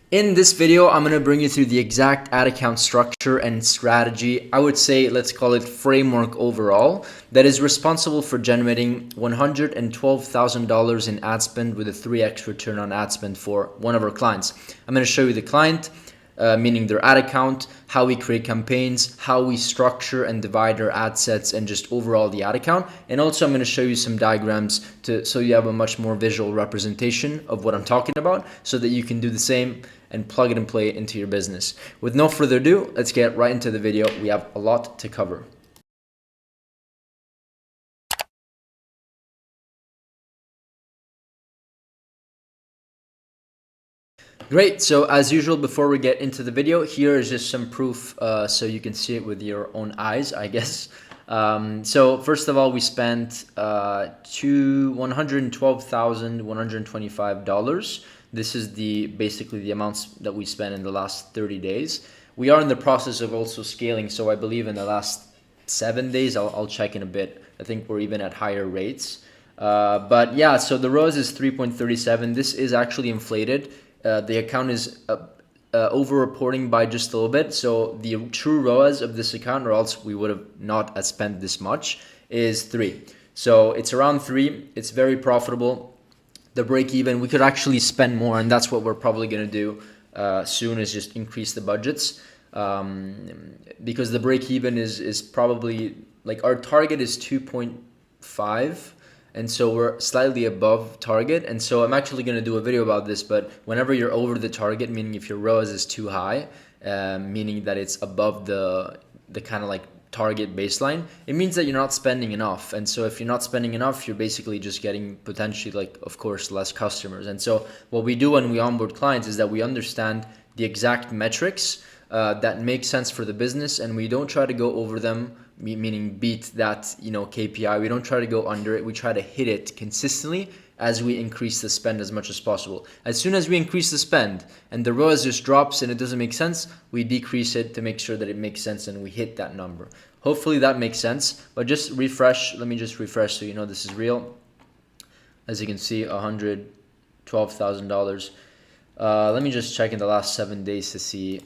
In this video, I'm going to bring you through the exact ad account structure and strategy. I would say, let's call it framework overall, that is responsible for generating $112,000 in ad spend with a 3x return on ad spend for one of our clients. I'm going to show you the client, meaning their ad account, how we create campaigns, how we structure and divide our ad sets, and just overall the ad account. And also I'm going to show you some diagrams so you have a much more visual representation of what I'm talking about, so that you can do the same and plug it and play it into your business. With no further ado, let's get right into the video. We have a lot to cover. Great, so as usual, before we get into the video, here is just some proof so you can see it with your own eyes, I guess. So first of all, we spent $112,125. This is basically the amounts that we spent in the last 30 days. We are in the process of also scaling, so I believe in the last 7 days, I'll check in a bit. I think we're even at higher rates. But yeah, so the ROAS is 3.37. This is actually inflated. The account is over-reporting by just a little bit. So the true ROAS of this account, or else we would have not spent this much, is 3. So it's around 3. It's very profitable. The break even, we could actually spend more, and that's what we're probably going to do soon, is just increase the budgets. Because the break even is probably, like, our target is 2.5. And so we're slightly above target. And so I'm actually going to do a video about this, but whenever you're over the target, meaning if your ROAS is too high, meaning that it's above the kind of like target baseline, it means that you're not spending enough. And so if you're not spending enough, you're basically just getting potentially, like, of course, less customers. And so what we do when we onboard clients is that we understand the exact metrics that make sense for the business, and we don't try to go over them, meaning beat that KPI. We don't try to go under it. We try to hit it consistently as we increase the spend as much as possible. As soon as we increase the spend and the ROAS just drops and it doesn't make sense, we decrease it to make sure that it makes sense and we hit that number. Hopefully that makes sense, but just refresh. Let me just refresh so you know this is real. As you can see, $112,000. Let me just check in the last 7 days to see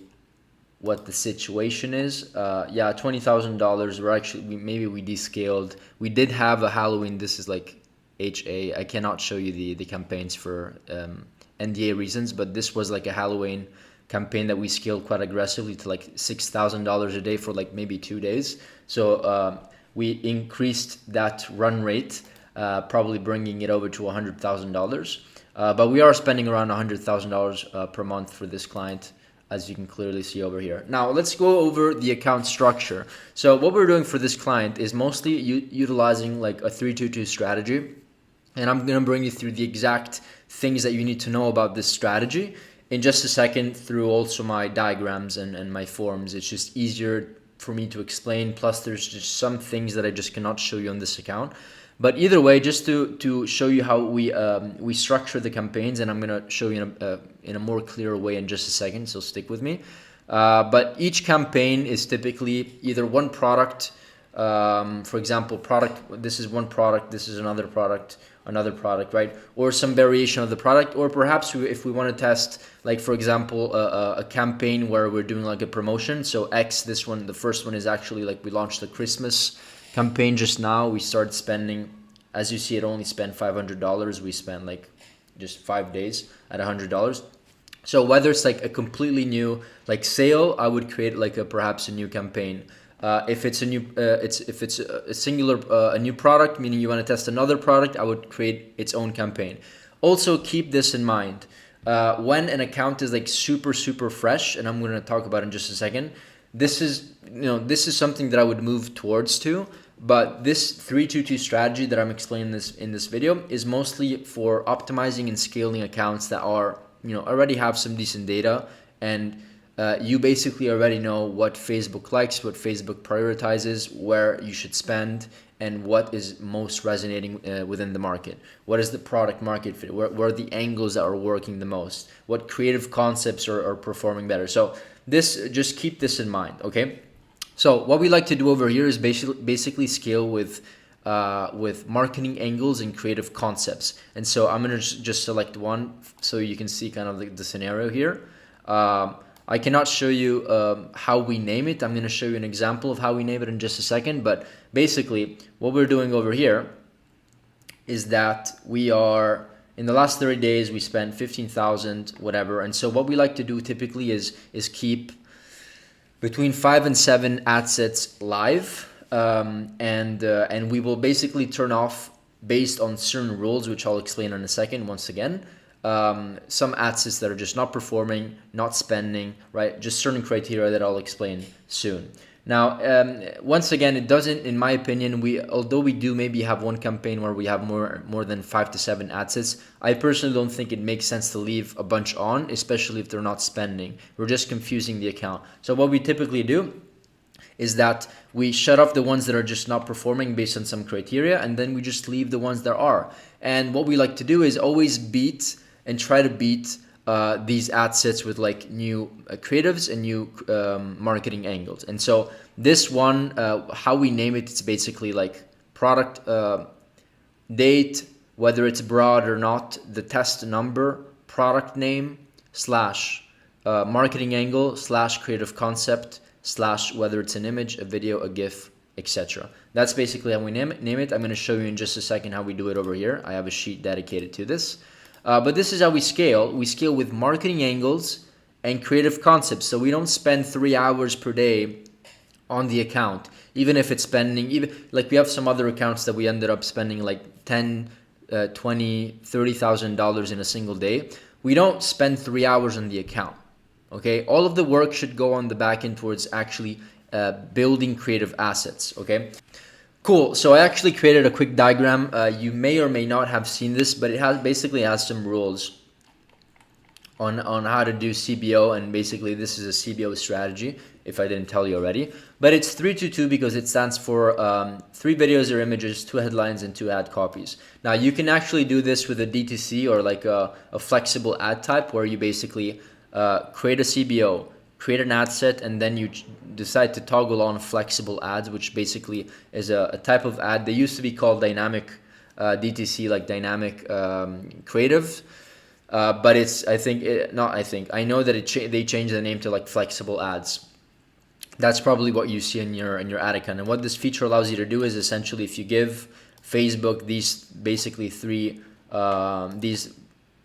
what the situation is. Yeah, $20,000. We're actually, maybe we descaled. We did have a Halloween. This is like HA. I cannot show you the campaigns for NDA reasons, but this was like a Halloween campaign that we scaled quite aggressively to like $6,000 a day for like maybe 2 days. So we increased that run rate, probably bringing it over to $100,000. But we are spending around $100,000 per month for this client, as you can clearly see over here. Now let's go over the account structure. So what we're doing for this client is mostly utilizing like a 3-2-2 strategy. And I'm gonna bring you through the exact things that you need to know about this strategy in just a second through also my diagrams and my forms. It's just easier for me to explain. Plus there's just some things that I just cannot show you on this account. But either way, just to show you how we structure the campaigns, and I'm gonna show you in a more clear way in just a second, so stick with me. But each campaign is typically either one product, for example, this is one product, this is another product, right? Or some variation of the product, or perhaps if we want to test, like for example, a campaign where we're doing like a promotion. So this one, the first one is actually like we launched the Christmas campaign just now. We started spending, as you see, it only spent $500. We spent like just 5 days at $100. So whether it's like a completely new like sale, I would create like perhaps a new campaign. If it's a new, if it's a singular a new product, meaning you want to test another product, I would create its own campaign. Also keep this in mind. When an account is like super fresh, and I'm going to talk about it in just a second, this is something that I would move towards to. But this 3-2-2 strategy that I'm explaining in this video is mostly for optimizing and scaling accounts that are already have some decent data, and you basically already know what Facebook likes, what Facebook prioritizes, where you should spend, and what is most resonating within the market. What is the product market fit? Where are the angles that are working the most? What creative concepts are performing better? So just keep this in mind, okay? So what we like to do over here is basically scale with marketing angles and creative concepts. And so I'm gonna just select one so you can see kind of the scenario here. I cannot show you how we name it. I'm going to show you an example of how we name it in just a second. But basically, what we're doing over here is that we are, in the last 30 days, we spent 15,000, whatever. And so what we like to do typically is keep between 5 and 7 ad sets live. And we will basically turn off, based on certain rules, which I'll explain in a second once again, some ad sets that are just not performing, not spending, right? Just certain criteria that I'll explain soon. Now, once again, it doesn't, in my opinion, although we do maybe have one campaign where we have more than 5 to 7 ad sets, I personally don't think it makes sense to leave a bunch on, especially if they're not spending. We're just confusing the account. So what we typically do is that we shut off the ones that are just not performing based on some criteria, and then we just leave the ones that are. And what we like to do is always beat and try to beat these ad sets with like new creatives and new marketing angles. And so this one, how we name it, it's basically like product date, whether it's broad or not, the test number, product name, slash marketing angle, slash creative concept, slash whether it's an image, a video, a GIF, etc. That's basically how we name it. I'm going to show you in just a second how we do it over here. I have a sheet dedicated to this. But this is how we scale. We scale with marketing angles and creative concepts. So we don't spend 3 hours per day on the account, even if it's spending, even like we have some other accounts that we ended up spending like $10, $20, $30,000 in a single day. We don't spend 3 hours on the account. Okay, all of the work should go on the back end towards actually building creative assets. Okay. Cool. So I actually created a quick diagram. You may or may not have seen this, but it basically has some rules on how to do CBO, and basically this is a CBO strategy, if I didn't tell you already. But it's 322 because it stands for 3 videos or images, 2 headlines, and 2 ad copies. Now you can actually do this with a DTC or like a flexible ad type, where you basically create a CBO, create an ad set, and then you decide to toggle on flexible ads, which basically is a type of ad. They used to be called dynamic DTC, like dynamic creative, but it's I know that they changed the name to like flexible ads. That's probably what you see in your ad account. And what this feature allows you to do is essentially, if you give Facebook these basically these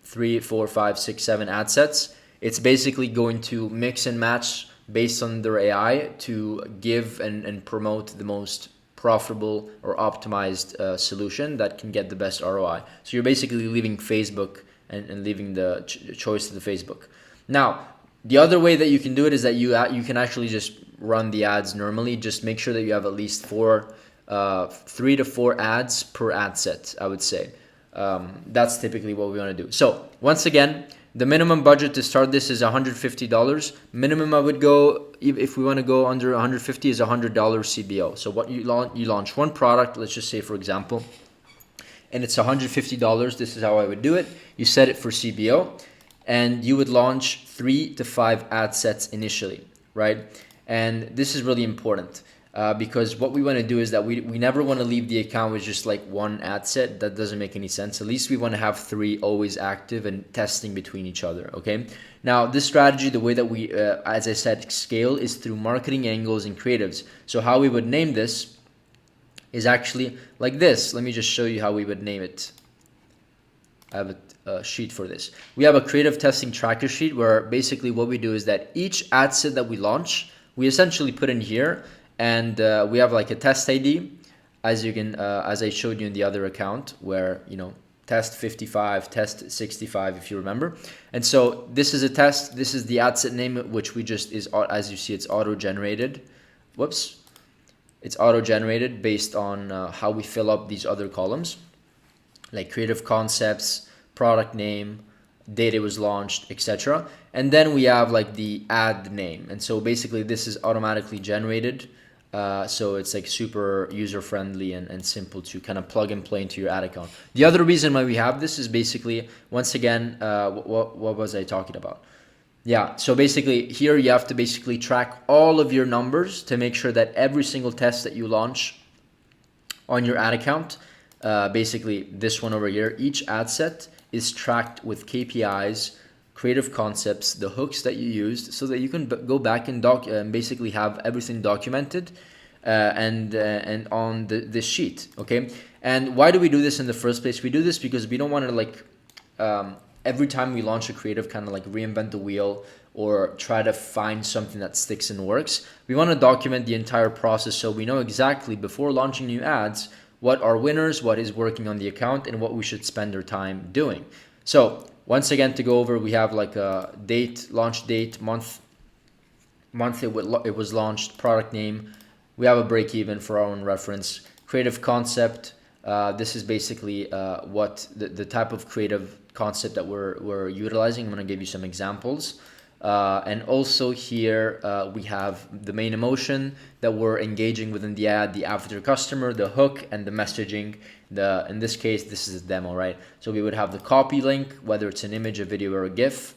3, 4, 5, 6, 7 ad sets, it's basically going to mix and match based on their AI to give and promote the most profitable or optimized solution that can get the best ROI. So you're basically leaving Facebook and leaving the choice to the Facebook. Now, the other way that you can do it is that you can actually just run the ads normally. Just make sure that you have at least 3 to 4 ads per ad set, I would say. That's typically what we want to do. So once again, the minimum budget to start this is $150. Minimum I would go, if we want to go under $150, is $100 CBO. So what you launch one product, let's just say for example, and it's $150. This is how I would do it. You set it for CBO, and you would launch 3 to 5 ad sets initially, right? And this is really important. Because what we want to do is that we never want to leave the account with just like 1 ad set. That doesn't make any sense. At least we want to have 3 always active and testing between each other. Okay. Now this strategy, the way that we, as I said, scale is through marketing angles and creatives. So how we would name this is actually like this. Let me just show you how we would name it. I have a sheet for this. We have a creative testing tracker sheet where basically what we do is that each ad set that we launch, we essentially put in here. And we have like a test ID, as you can, as I showed you in the other account, where test 55, test 65, if you remember. And so this is a test. This is the ad set name, which we just is, as you see, it's auto-generated. Whoops, it's auto-generated based on how we fill up these other columns, like creative concepts, product name, date it was launched, etc. And then we have like the ad name. And so basically this is automatically generated. So it's like super user friendly and simple to kind of plug and play into your ad account. The other reason why we have this is basically, once again, what was I talking about? Yeah, so basically here you have to basically track all of your numbers to make sure that every single test that you launch on your ad account, basically this one over here, each ad set is tracked with KPIs creative concepts, the hooks that you used, so that you can go back and basically have everything documented and on this sheet, okay? And why do we do this in the first place? We do this because we don't want to like every time we launch a creative kind of like reinvent the wheel or try to find something that sticks and works. We want to document the entire process so we know exactly before launching new ads what are winners, what is working on the account, and what we should spend our time doing. So once again, to go over, we have like a date, launch date, month it was launched, product name. We have a break even for our own reference, creative concept. This is basically what the type of creative concept that we're utilizing. I'm going to give you some examples. And also here we have the main emotion that we're engaging within the ad, the avatar customer, the hook, and the messaging. In this case, this is a demo, right? So we would have the copy link, whether it's an image, a video, or a GIF,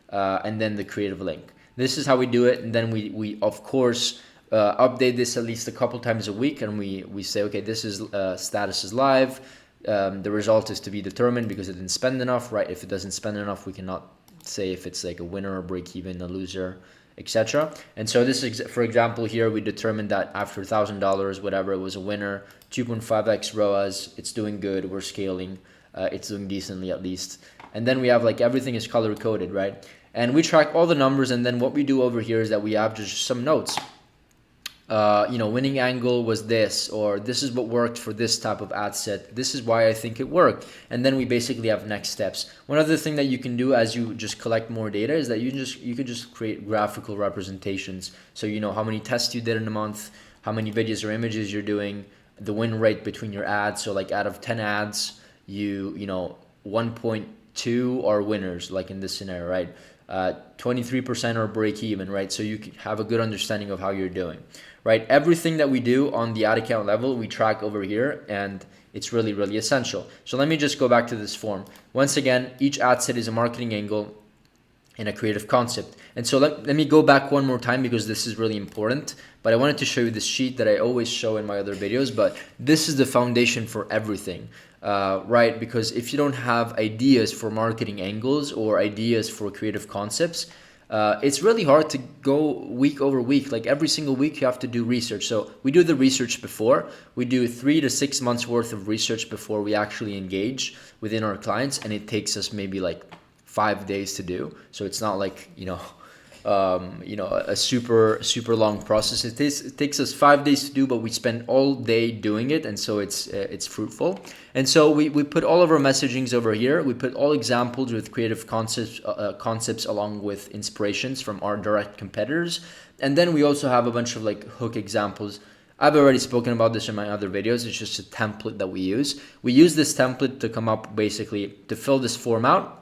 and then the creative link. This is how we do it, and then we of course update this at least a couple times a week, and we say, okay, this is status is live. The result is to be determined because it didn't spend enough, right? If it doesn't spend enough, we cannot say if it's like a winner or break even, a loser, etc. And so this is, for example, here we determined that after $1,000, whatever, it was a winner, 2.5x ROAS, it's doing good, we're scaling, it's doing decently at least. And then we have like everything is color coded, right? And we track all the numbers, and then what we do over here is that we have just some notes. Winning angle was this, or this is what worked for this type of ad set. This is why I think it worked. And then we basically have next steps. One other thing that you can do as you just collect more data is that you can just create graphical representations. So you know how many tests you did in a month, how many videos or images you're doing, the win rate between your ads. So like out of 10 ads, 1.2 are winners, like in this scenario, right? 23% are break even, right? So you can have a good understanding of how you're doing, right? Everything that we do on the ad account level, we track over here, and it's really, really essential. So let me just go back to this form. Once again, each ad set is a marketing angle and a creative concept. And so let me go back one more time because this is really important. But I wanted to show you this sheet that I always show in my other videos, but this is the foundation for everything. Right? Because if you don't have ideas for marketing angles or ideas for creative concepts, it's really hard to go week over week. Like every single week you have to do research. So we do the research before. We do 3 to 6 months worth of research before we actually engage within our clients, and it takes us maybe like 5 days to do. So it's not like a super long process. It takes us 5 days to do, but we spend all day doing it, and so it's fruitful. And so we put all of our messagings over here. We put all examples with creative concepts along with inspirations from our direct competitors, and then we also have a bunch of like hook examples. I've already spoken about this in my other videos. It's just a template that we use. We use this template to come up basically to fill this form out,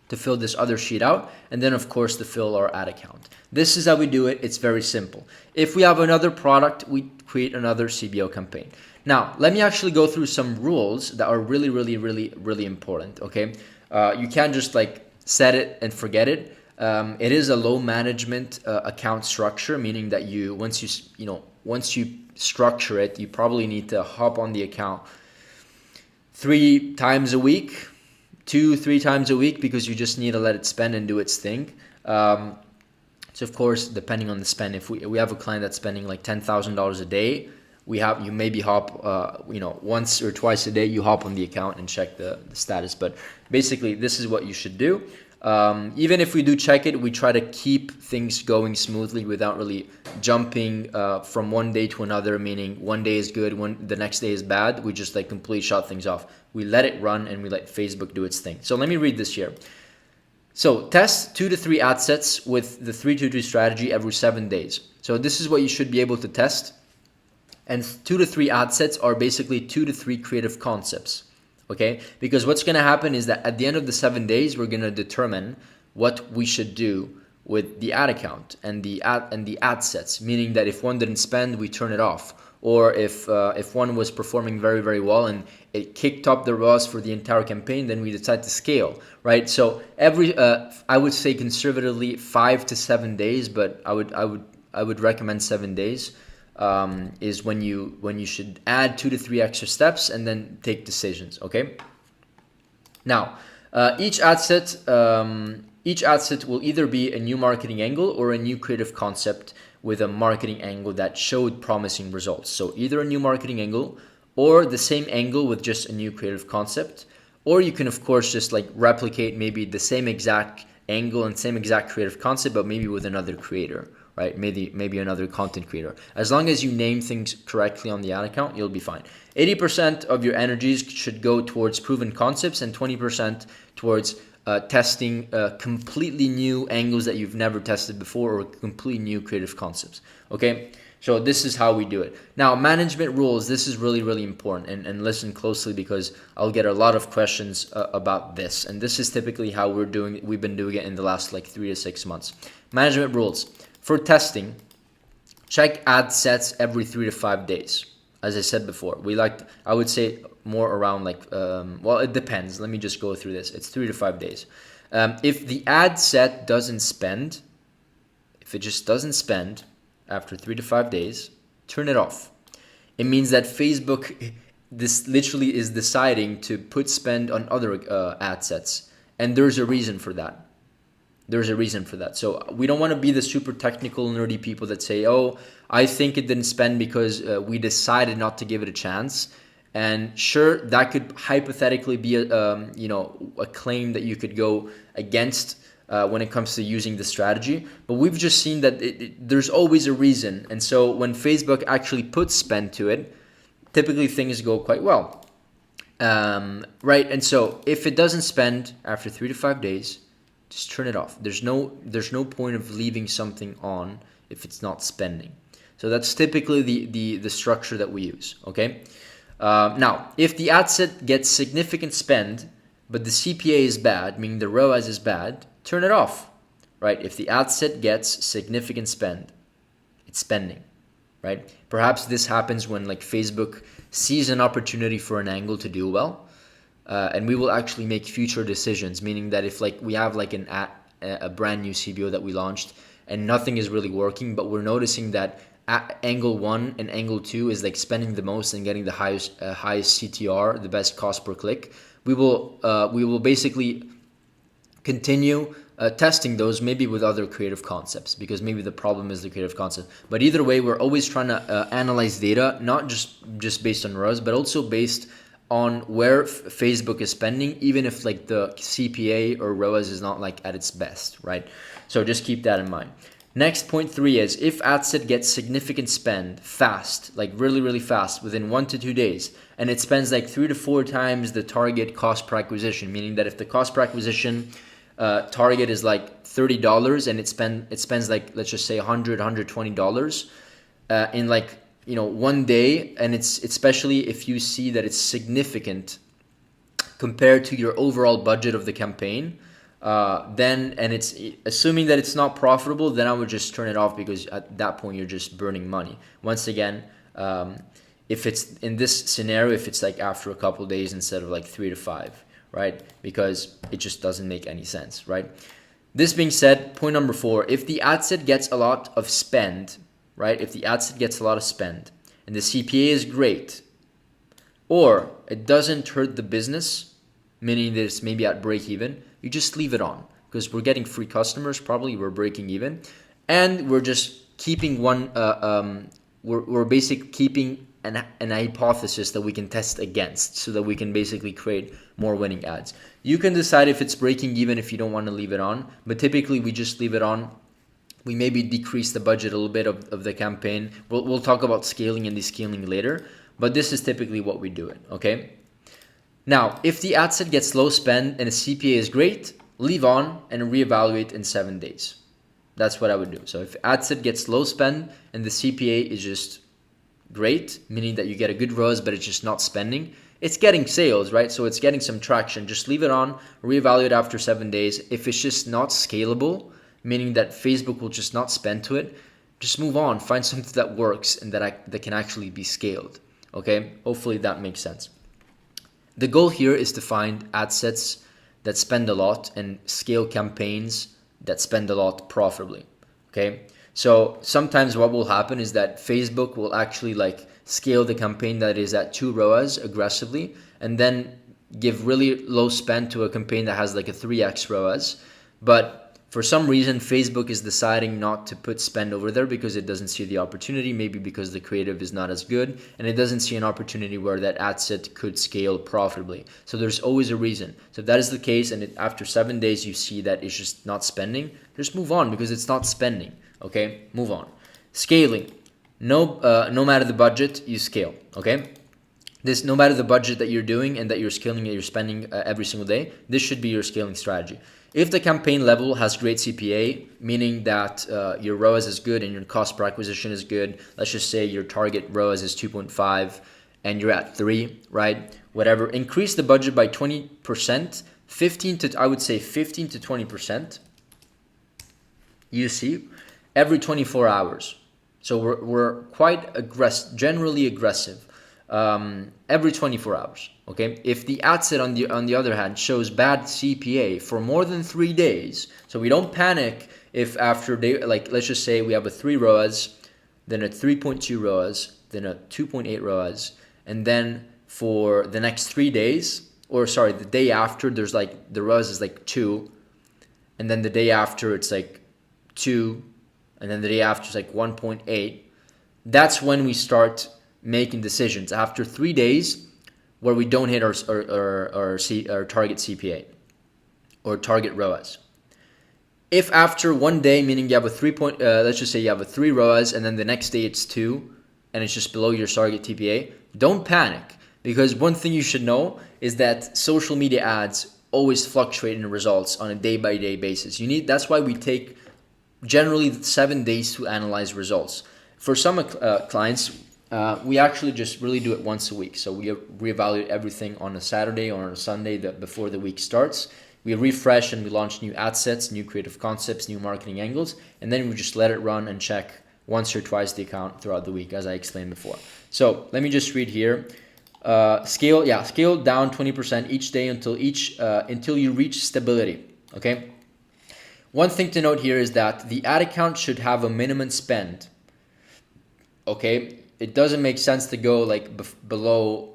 to fill this other sheet out, and then of course to fill our ad account. This is how we do it. It's very simple. If we have another product, we create another CBO campaign. Now, let me actually go through some rules that are really, really, really, really important, okay? You can't just like set it and forget it. It is a low management account structure, meaning that once you structure it, you probably need to hop on the account 3 times a week, 2-3 times a week, because you just need to let it spend and do its thing. So of course, depending on the spend, if we have a client that's spending like $10,000 a day, you maybe hop once or twice a day, you hop on the account and check the status. But basically, this is what you should do. Even if we do check it, we try to keep things going smoothly without really jumping from one day to another, meaning one day is good, the next day is bad. We just like completely shut things off. We let it run and we let Facebook do its thing. So let me read this here. So test 2 to 3 ad sets with the 3-2-2 strategy every 7 days. So this is what you should be able to test. And 2 to 3 ad sets are basically 2 to 3 creative concepts. Okay, because what's going to happen is that at the end of the 7 days, we're going to determine what we should do with the ad account and the ad sets, meaning that if one didn't spend, we turn it off. Or if one was performing very, very well and it kicked up the ROAS for the entire campaign, then we decide to scale, right? So I would say conservatively 5 to 7 days, but I would recommend 7 days. Is when you should add 2 to 3 extra steps and then take decisions. Okay. Now, each ad set Each ad set will either be a new marketing angle or a new creative concept with a marketing angle that showed promising results. So either a new marketing angle or the same angle with just a new creative concept. Or you can of course just like replicate maybe the same exact angle and same exact creative concept, but maybe with another creator, right? Maybe another content creator. As long as you name things correctly on the ad account, you'll be fine. 80% of your energies should go towards proven concepts and 20% towards testing completely new angles that you've never tested before or completely new creative concepts. Okay, so this is how we do it. Now, management rules, this is really, really important, and listen closely because I'll get a lot of questions about this. And this is typically how we've been doing it in the last like 3 to 6 months. Management rules. For testing, check ad sets every 3 to 5 days. As I said before, I would say more around like, well, it depends. Let me just go through this. It's 3 to 5 days. If the ad set doesn't spend, if it just doesn't spend after 3 to 5 days, turn it off. It means that Facebook, this literally is deciding to put spend on other ad sets. And there's a reason for that. There's a reason for that. So we don't want to be the super technical, nerdy people that say, oh, I think it didn't spend because we decided not to give it a chance. And sure, that could hypothetically be a claim that you could go against when it comes to using the strategy. But we've just seen that there's always a reason. And so when Facebook actually puts spend to it, typically things go quite well. Right? And so if it doesn't spend after 3 to 5 days, just turn it off. There's no point of leaving something on if it's not spending. So that's typically the structure that we use, okay? Now, if the ad set gets significant spend, but the CPA is bad, meaning the ROAS is bad, turn it off, right? If the ad set gets significant spend, it's spending, right? Perhaps this happens when like Facebook sees an opportunity for an angle to do well, and we will actually make future decisions, meaning that if like we have like a brand new CBO that we launched and nothing is really working, but we're noticing that angle 1 and angle 2 is like spending the most and getting the highest CTR, the best cost per click, we will basically continue testing those maybe with other creative concepts, because maybe the problem is the creative concept. But either way, we're always trying to analyze data, not just based on ROAS, but also based on where Facebook is spending, even if like the CPA or ROAS is not like at its best, right? So just keep that in mind. Next, point 3 is if ad set gets significant spend fast, like really, really fast, within 1 to 2 days, and it spends like 3 to 4 times the target cost per acquisition, meaning that if the cost per acquisition target is like $30 and it spends like, let's just say $100, $120 in like, 1 day, and it's especially if you see that it's significant compared to your overall budget of the campaign, then, and it's assuming that it's not profitable, then I would just turn it off, because at that point you're just burning money. Once again, if it's in this scenario, if it's like after a couple of days instead of like 3 to 5, right? Because it just doesn't make any sense, right? This being said, point number 4, if the ad set gets a lot of spend, right? If the ad set gets a lot of spend and the CPA is great, or it doesn't hurt the business, meaning that it's maybe at break even, you just leave it on, because we're getting free customers, probably we're breaking even, and we're just keeping we're basically keeping an hypothesis that we can test against, so that we can basically create more winning ads. You can decide if it's breaking even if you don't want to leave it on, but typically we just leave it on. We maybe decrease the budget a little bit of the campaign. We'll talk about scaling and descaling later, but this is typically what we do it, okay? Now, if the ad set gets low spend and the CPA is great, leave on and reevaluate in 7 days. That's what I would do. So if ad set gets low spend and the CPA is just great, meaning that you get a good ROAS, but it's just not spending, it's getting sales, right? So it's getting some traction. Just leave it on, reevaluate after 7 days. If it's just not scalable, meaning that Facebook will just not spend to it, just move on. Find something that works and that can actually be scaled, okay? Hopefully that makes sense. The goal here is to find ad sets that spend a lot and scale campaigns that spend a lot profitably, okay? So sometimes what will happen is that Facebook will actually like scale the campaign that is at 2 ROAS aggressively, and then give really low spend to a campaign that has like a 3x ROAS. But for some reason, Facebook is deciding not to put spend over there because it doesn't see the opportunity, maybe because the creative is not as good, and it doesn't see an opportunity where that ad set could scale profitably. So there's always a reason. So if that is the case, and after 7 days you see that it's just not spending, just move on because it's not spending. Okay, move on. Scaling. No matter the budget, you scale. Okay. This, no matter the budget that you're doing and that you're scaling and you're spending every single day, this should be your scaling strategy. If the campaign level has great CPA, meaning that your ROAS is good and your cost per acquisition is good, let's just say your target ROAS is 2.5 and you're at 3, right? Whatever, increase the budget by 20%, 15 to, I would say 15 to 20%, you see, every 24 hours. So we're quite generally aggressive. Every 24 hours. Okay, if the ad set on the other hand shows bad CPA for more than 3 days, so we don't panic if after day, like let's just say we have a 3 ROAS, then a 3.2 ROAS, then a 2.8 ROAS, and then for the next 3 days, or sorry, the day after, there's like the ROAS is like 2, and then the day after it's like 2, and then the day after it's like 1.8. That's when we start making decisions after 3 days where we don't hit our target CPA or target ROAS. If after 1 day, meaning you have a let's just say you have a 3 ROAS and then the next day it's 2 and it's just below your target TPA, don't panic, because one thing you should know is that social media ads always fluctuate in results on a day-by-day basis. That's why we take generally 7 days to analyze results. For some clients, we actually just really do it once a week. So we reevaluate everything on a Saturday or on a Sunday before the week starts. We refresh and we launch new ad sets, new creative concepts, new marketing angles, and then we just let it run and check once or twice the account throughout the week, as I explained before. So let me just read here. Scale down 20% each day until you reach stability. Okay. One thing to note here is that the ad account should have a minimum spend. Okay. It doesn't make sense to go like below,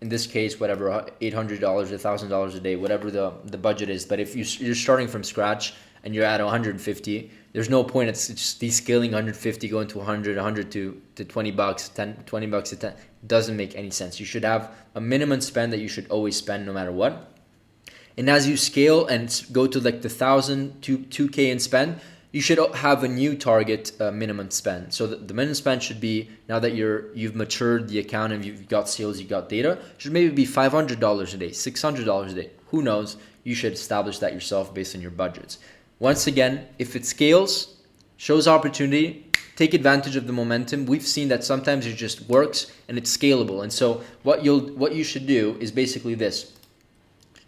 in this case, whatever, $800, $1,000 a day, whatever the budget is. But if you're starting from scratch and you're at 150, there's no point. It's just descaling 150 going to 100 to $20, 20 bucks to 10. Doesn't make any sense. You should have a minimum spend that you should always spend no matter what. And as you scale and go to like the 1,000 to 2K in spend, you should have a new target minimum spend. So the minimum spend should be, now that you've matured the account and you've got sales, you've got data, should maybe be $500 a day, $600 a day. Who knows? You should establish that yourself based on your budgets. Once again, if it scales, shows opportunity, take advantage of the momentum. We've seen that sometimes it just works and it's scalable. And so what you should do is basically this.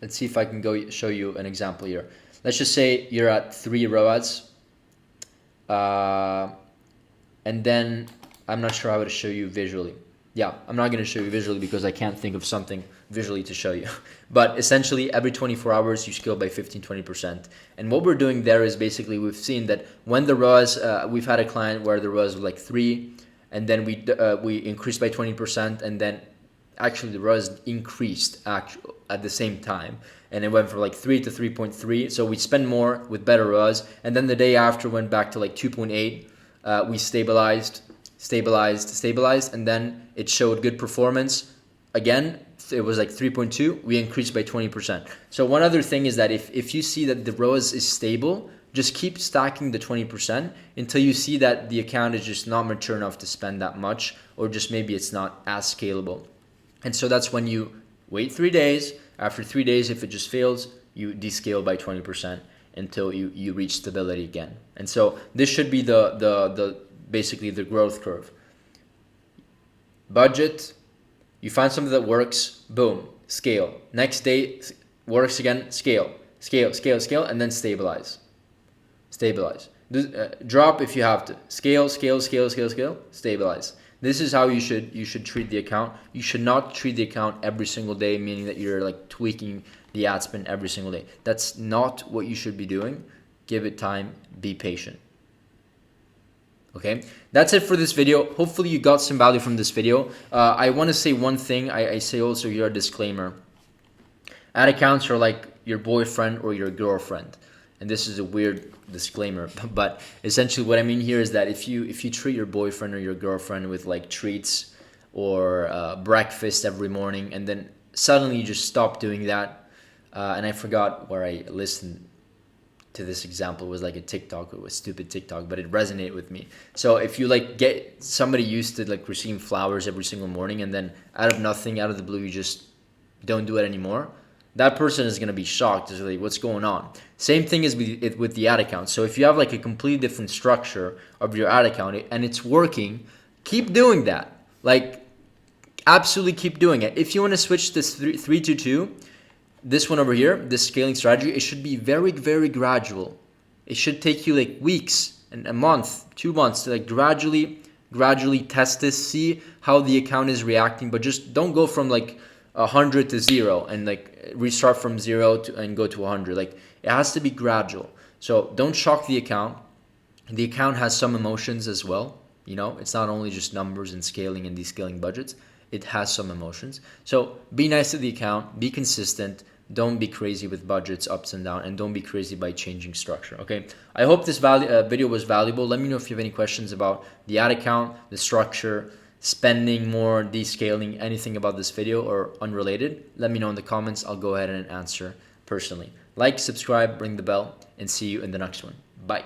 Let's see if I can go show you an example here. Let's just say you're at 3 ROAS. And then I'm not sure how to show you visually. Yeah, I'm not going to show you visually because I can't think of something visually to show you. But essentially, every 24 hours, you scale by 15-20%. And what we're doing there is basically we've seen that when the ROAS, we've had a client where the ROAS was like 3, and then we increased by 20%, and then actually the ROAS increased at the same time. And it went from like 3 to 3.3. So we spend more with better ROAS. And then the day after went back to like 2.8. We stabilized. And then it showed good performance. Again, it was like 3.2. We increased by 20%. So one other thing is that if you see that the ROAS is stable, just keep stacking the 20% until you see that the account is just not mature enough to spend that much, or just maybe it's not as scalable. And so that's when you wait 3 days. After 3 days, if it just fails, you descale by 20% until you reach stability again. And so this should be the basically the growth curve. Budget, you find something that works, boom, scale. Next day works again, scale, and then stabilize. Drop if you have to. Scale, stabilize. This is how you should treat the account. You should not treat the account every single day, meaning that you're like tweaking the ad spend every single day. That's not what you should be doing. Give it time. Be patient. Okay, that's it for this video. Hopefully you got some value from this video. I want to say one thing. I say also your disclaimer. Ad accounts are like your boyfriend or your girlfriend. and this is a weird disclaimer, but essentially what I mean here is that if you treat your boyfriend or your girlfriend with like treats or breakfast every morning, and then suddenly you just stop doing that, and I forgot where I listened to this example, was like a TikTok, it was stupid TikTok, but it resonated with me. So if you like get somebody used to like receiving flowers every single morning, and then out of nothing, out of the blue, you just don't do it anymore, that person is going to be shocked. Is like, what's going on? Same thing is with the ad account. So if you have like a completely different structure of your ad account and it's working, keep doing that. Like, absolutely keep doing it. If you want to switch this 3-2, this one over here, this scaling strategy, it should be very, very gradual. It should take you like weeks and a month, 2 months to like gradually test this, see how the account is reacting, but just don't go from like 100 to 0 and like restart from 0 and go to 100. Like, it has to be gradual. So don't shock the account. The account has some emotions as well. You know, it's not only just numbers and scaling and descaling budgets. It has some emotions. So be nice to the account, be consistent. Don't be crazy with budgets ups and down, and don't be crazy by changing structure. Okay, I hope this video was valuable. Let me know if you have any questions about the ad account, the structure, spending more, descaling, anything about this video or unrelated. Let me know in the comments. I'll go ahead and answer personally. Like, subscribe, ring the bell, and see you in the next one. Bye.